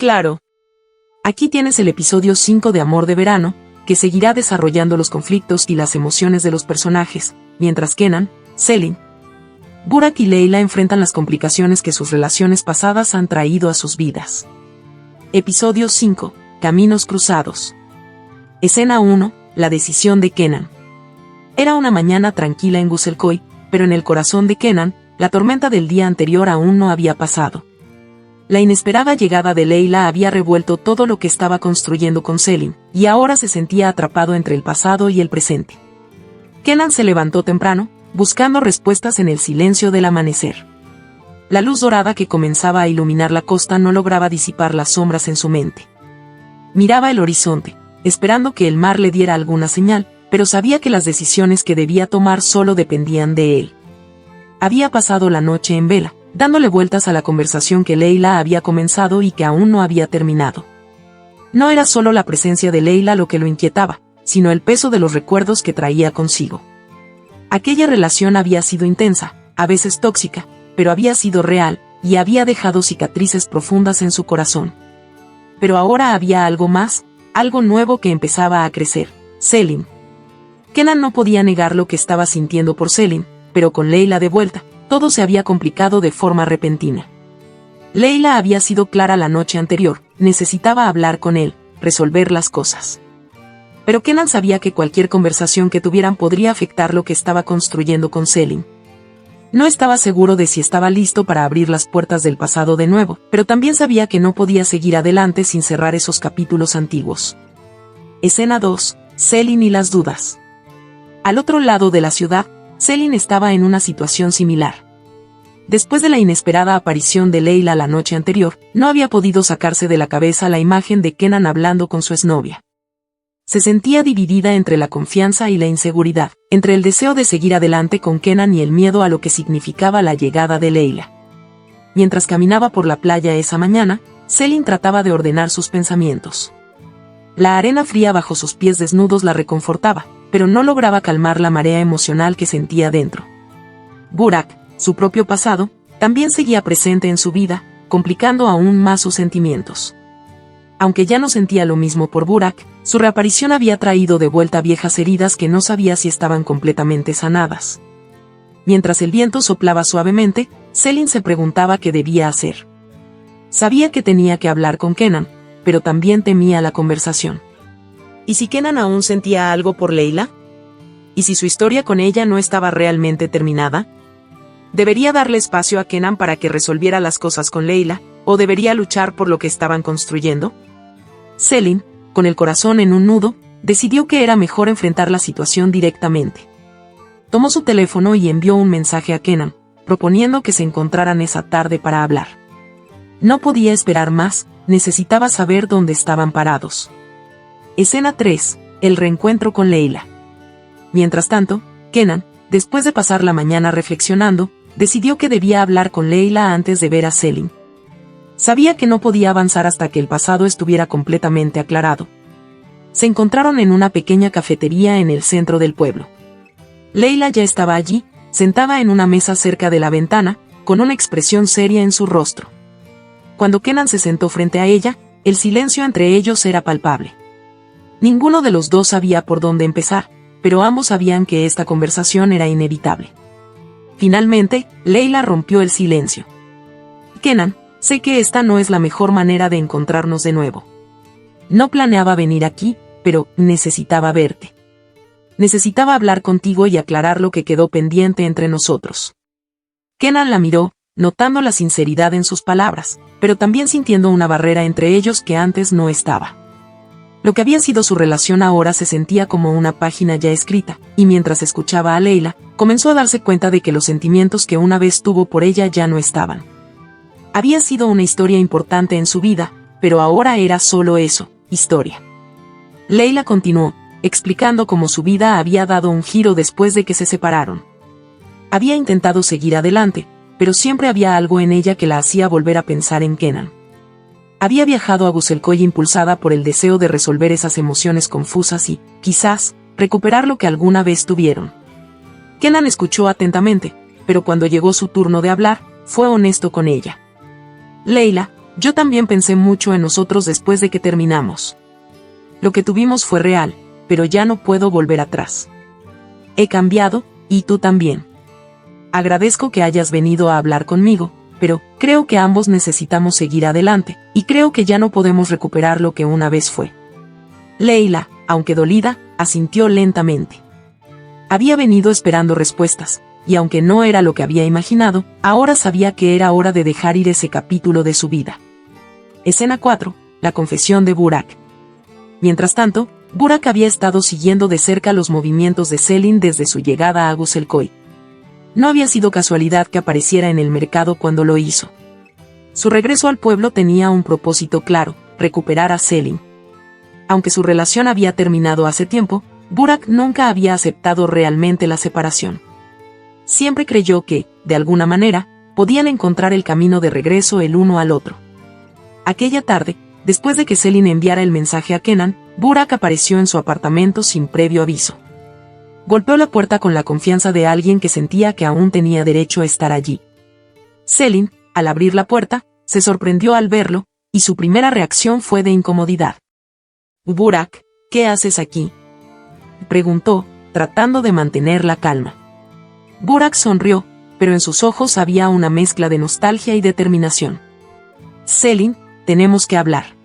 Claro. Aquí tienes el episodio 5 de Amor de Verano, que seguirá desarrollando los conflictos y las emociones de los personajes, mientras Kenan, Selin, Burak y Leila enfrentan las complicaciones que sus relaciones pasadas han traído a sus vidas. Episodio 5. Caminos cruzados. Escena 1. La decisión de Kenan. Era una mañana tranquila en Guselkoy, pero en el corazón de Kenan, la tormenta del día anterior aún no había pasado. La inesperada llegada de Leila había revuelto todo lo que estaba construyendo con Selin, y ahora se sentía atrapado entre el pasado y el presente. Kenan se levantó temprano, buscando respuestas en el silencio del amanecer. La luz dorada que comenzaba a iluminar la costa no lograba disipar las sombras en su mente. Miraba el horizonte, esperando que el mar le diera alguna señal, pero sabía que las decisiones que debía tomar solo dependían de él. Había pasado la noche en vela, dándole vueltas a la conversación que Leila había comenzado y que aún no había terminado. No era solo la presencia de Leila lo que lo inquietaba, sino el peso de los recuerdos que traía consigo. Aquella relación había sido intensa, a veces tóxica, pero había sido real, y había dejado cicatrices profundas en su corazón. Pero ahora había algo más, algo nuevo que empezaba a crecer: Selin. Kenan no podía negar lo que estaba sintiendo por Selin, pero con Leila de vuelta, todo se había complicado de forma repentina. Leila había sido clara la noche anterior, necesitaba hablar con él, resolver las cosas. Pero Kenan sabía que cualquier conversación que tuvieran podría afectar lo que estaba construyendo con Selin. No estaba seguro de si estaba listo para abrir las puertas del pasado de nuevo, pero también sabía que no podía seguir adelante sin cerrar esos capítulos antiguos. Escena 2. Selin y las dudas. Al otro lado de la ciudad, Selin estaba en una situación similar. Después de la inesperada aparición de Leila la noche anterior, no había podido sacarse de la cabeza la imagen de Kenan hablando con su exnovia. Se sentía dividida entre la confianza y la inseguridad, entre el deseo de seguir adelante con Kenan y el miedo a lo que significaba la llegada de Leila. Mientras caminaba por la playa esa mañana, Selin trataba de ordenar sus pensamientos. La arena fría bajo sus pies desnudos la reconfortaba, pero no lograba calmar la marea emocional que sentía dentro. Burak, su propio pasado, también seguía presente en su vida, complicando aún más sus sentimientos. Aunque ya no sentía lo mismo por Burak, su reaparición había traído de vuelta viejas heridas que no sabía si estaban completamente sanadas. Mientras el viento soplaba suavemente, Selin se preguntaba qué debía hacer. Sabía que tenía que hablar con Kenan, pero también temía la conversación. ¿Y si Kenan aún sentía algo por Leila? ¿Y si su historia con ella no estaba realmente terminada? ¿Debería darle espacio a Kenan para que resolviera las cosas con Leila, o debería luchar por lo que estaban construyendo? Selin, con el corazón en un nudo, decidió que era mejor enfrentar la situación directamente. Tomó su teléfono y envió un mensaje a Kenan, proponiendo que se encontraran esa tarde para hablar. No podía esperar más, necesitaba saber dónde estaban parados. Escena 3. El reencuentro con Leila. Mientras tanto, Kenan, después de pasar la mañana reflexionando, decidió que debía hablar con Leila antes de ver a Selin. Sabía que no podía avanzar hasta que el pasado estuviera completamente aclarado. Se encontraron en una pequeña cafetería en el centro del pueblo. Leila ya estaba allí, sentada en una mesa cerca de la ventana, con una expresión seria en su rostro. Cuando Kenan se sentó frente a ella, el silencio entre ellos era palpable. Ninguno de los dos sabía por dónde empezar, pero ambos sabían que esta conversación era inevitable. Finalmente, Leila rompió el silencio. Kenan, sé que esta no es la mejor manera de encontrarnos de nuevo. No planeaba venir aquí, pero necesitaba verte. Necesitaba hablar contigo y aclarar lo que quedó pendiente entre nosotros. Kenan la miró, notando la sinceridad en sus palabras, pero también sintiendo una barrera entre ellos que antes no estaba. Lo que había sido su relación ahora se sentía como una página ya escrita, y mientras escuchaba a Leila, comenzó a darse cuenta de que los sentimientos que una vez tuvo por ella ya no estaban. Había sido una historia importante en su vida, pero ahora era solo eso, historia. Leila continuó, explicando cómo su vida había dado un giro después de que se separaron. Había intentado seguir adelante, pero siempre había algo en ella que la hacía volver a pensar en Kenan. Había viajado a Guselkoy impulsada por el deseo de resolver esas emociones confusas y, quizás, recuperar lo que alguna vez tuvieron. Kenan escuchó atentamente, pero cuando llegó su turno de hablar, fue honesto con ella. Leila, Yo también pensé mucho en nosotros después de que terminamos. Lo que tuvimos fue real, pero ya no puedo volver atrás. He cambiado, y tú también. Agradezco que hayas venido a hablar conmigo, pero creo que ambos necesitamos seguir adelante, y creo que ya no podemos recuperar lo que una vez fue. Leila, aunque dolida, asintió lentamente. Había venido esperando respuestas, y aunque no era lo que había imaginado, ahora sabía que era hora de dejar ir ese capítulo de su vida. Escena 4. La confesión de Burak. Mientras tanto, Burak había estado siguiendo de cerca los movimientos de Selin desde su llegada a Guselkoy. No había sido casualidad que apareciera en el mercado cuando lo hizo. Su regreso al pueblo tenía un propósito claro: recuperar a Selin. Aunque su relación había terminado hace tiempo, Burak nunca había aceptado realmente la separación. Siempre creyó que, de alguna manera, podían encontrar el camino de regreso el uno al otro. Aquella tarde, después de que Selin enviara el mensaje a Kenan, Burak apareció en su apartamento sin previo aviso. Golpeó la puerta con la confianza de alguien que sentía que aún tenía derecho a estar allí. Selin, al abrir la puerta, se sorprendió al verlo, y su primera reacción fue de incomodidad. «Burak, ¿qué haces aquí?», preguntó, tratando de mantener la calma. Burak sonrió, pero en sus ojos había una mezcla de nostalgia y determinación. «Selin, tenemos que hablar.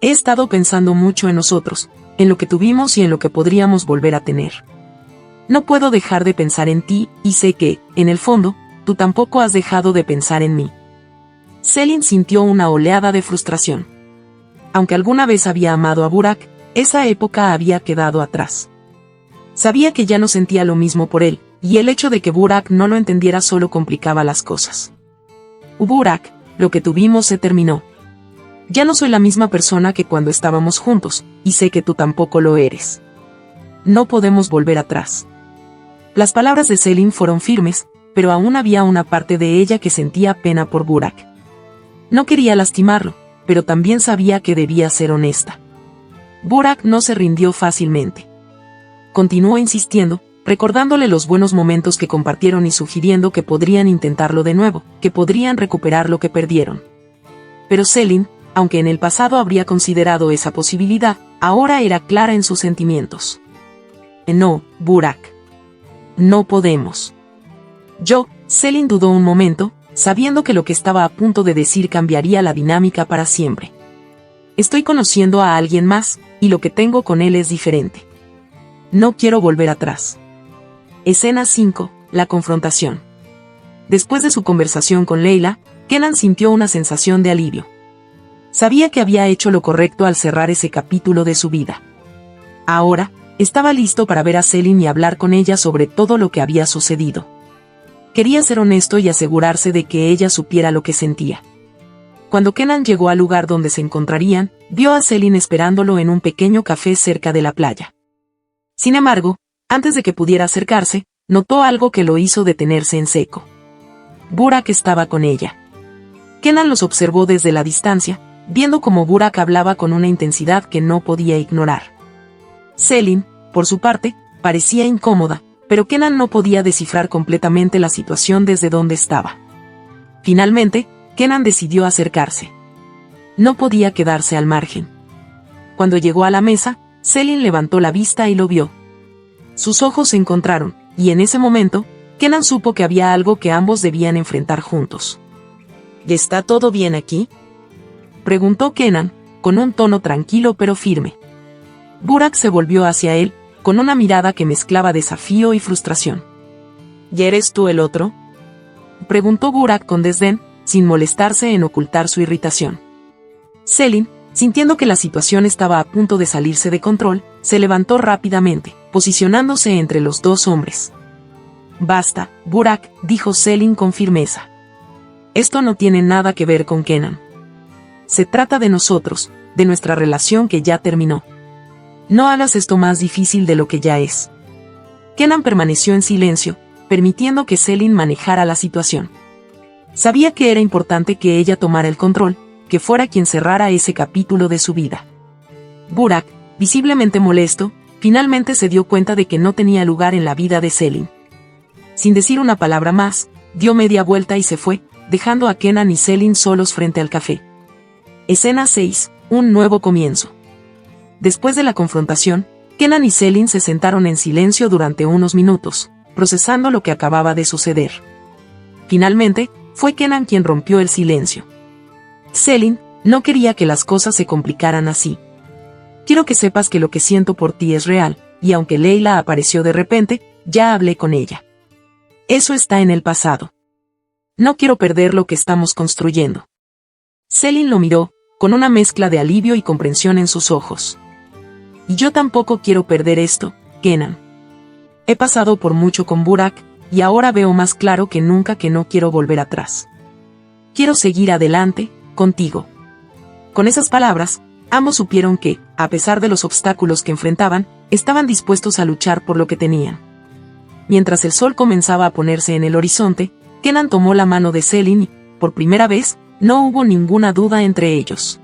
He estado pensando mucho en nosotros, en lo que tuvimos y en lo que podríamos volver a tener. No puedo dejar de pensar en ti, y sé que, en el fondo, tú tampoco has dejado de pensar en mí». Selin sintió una oleada de frustración. Aunque alguna vez había amado a Burak, esa época había quedado atrás. Sabía que ya no sentía lo mismo por él, y el hecho de que Burak no lo entendiera solo complicaba las cosas. «Burak, lo que tuvimos se terminó. Ya no soy la misma persona que cuando estábamos juntos, y sé que tú tampoco lo eres. No podemos volver atrás». Las palabras de Selin fueron firmes, pero aún había una parte de ella que sentía pena por Burak. No quería lastimarlo, pero también sabía que debía ser honesta. Burak no se rindió fácilmente. Continuó insistiendo, recordándole los buenos momentos que compartieron y sugiriendo que podrían intentarlo de nuevo, que podrían recuperar lo que perdieron. Pero Selin, aunque en el pasado habría considerado esa posibilidad, ahora era clara en sus sentimientos. «No, Burak. No podemos». Selin dudó un momento, sabiendo que lo que estaba a punto de decir cambiaría la dinámica para siempre. «Estoy conociendo a alguien más, y lo que tengo con él es diferente. No quiero volver atrás». Escena 5. La confrontación. Después de su conversación con Leila, Kenan sintió una sensación de alivio. Sabía que había hecho lo correcto al cerrar ese capítulo de su vida. Ahora, estaba listo para ver a Selin y hablar con ella sobre todo lo que había sucedido. Quería ser honesto y asegurarse de que ella supiera lo que sentía. Cuando Kenan llegó al lugar donde se encontrarían, vio a Selin esperándolo en un pequeño café cerca de la playa. Sin embargo, antes de que pudiera acercarse, notó algo que lo hizo detenerse en seco. Burak estaba con ella. Kenan los observó desde la distancia, viendo cómo Burak hablaba con una intensidad que no podía ignorar. Selin, por su parte, parecía incómoda, pero Kenan no podía descifrar completamente la situación desde donde estaba. Finalmente, Kenan decidió acercarse. No podía quedarse al margen. Cuando llegó a la mesa, Selin levantó la vista y lo vio. Sus ojos se encontraron, y en ese momento, Kenan supo que había algo que ambos debían enfrentar juntos. «¿Está todo bien aquí?», preguntó Kenan, con un tono tranquilo pero firme. Burak se volvió hacia él, con una mirada que mezclaba desafío y frustración. «¿Y eres tú el otro?», preguntó Burak con desdén, sin molestarse en ocultar su irritación. Selin, sintiendo que la situación estaba a punto de salirse de control, se levantó rápidamente, posicionándose entre los dos hombres. «Basta, Burak», dijo Selin con firmeza. «Esto no tiene nada que ver con Kenan. Se trata de nosotros, de nuestra relación que ya terminó. No hagas esto más difícil de lo que ya es». Kenan permaneció en silencio, permitiendo que Selin manejara la situación. Sabía que era importante que ella tomara el control, que fuera quien cerrara ese capítulo de su vida. Burak, visiblemente molesto, finalmente se dio cuenta de que no tenía lugar en la vida de Selin. Sin decir una palabra más, dio media vuelta y se fue, dejando a Kenan y Selin solos frente al café. Escena 6. Un nuevo comienzo. Después de la confrontación, Kenan y Selin se sentaron en silencio durante unos minutos, procesando lo que acababa de suceder. Finalmente, fue Kenan quien rompió el silencio. Selin, no quería que las cosas se complicaran así. Quiero que sepas que lo que siento por ti es real, y aunque Layla apareció de repente, ya hablé con ella. Eso está en el pasado. No quiero perder lo que estamos construyendo. Selin lo miró, con una mezcla de alivio y comprensión en sus ojos. Y yo tampoco quiero perder esto, Kenan. He pasado por mucho con Burak, y ahora veo más claro que nunca que no quiero volver atrás. Quiero seguir adelante, contigo. Con esas palabras, ambos supieron que, a pesar de los obstáculos que enfrentaban, estaban dispuestos a luchar por lo que tenían. Mientras el sol comenzaba a ponerse en el horizonte, Kenan tomó la mano de Selin y, por primera vez, no hubo ninguna duda entre ellos.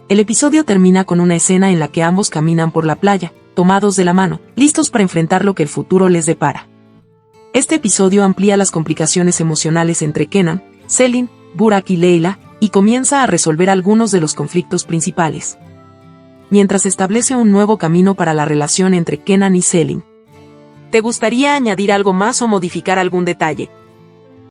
El episodio termina con una escena en la que ambos caminan por la playa, tomados de la mano, listos para enfrentar lo que el futuro les depara. Este episodio amplía las complicaciones emocionales entre Kenan, Selin, Burak y Layla, y comienza a resolver algunos de los conflictos principales, mientras establece un nuevo camino para la relación entre Kenan y Selin. ¿Te gustaría añadir algo más o modificar algún detalle?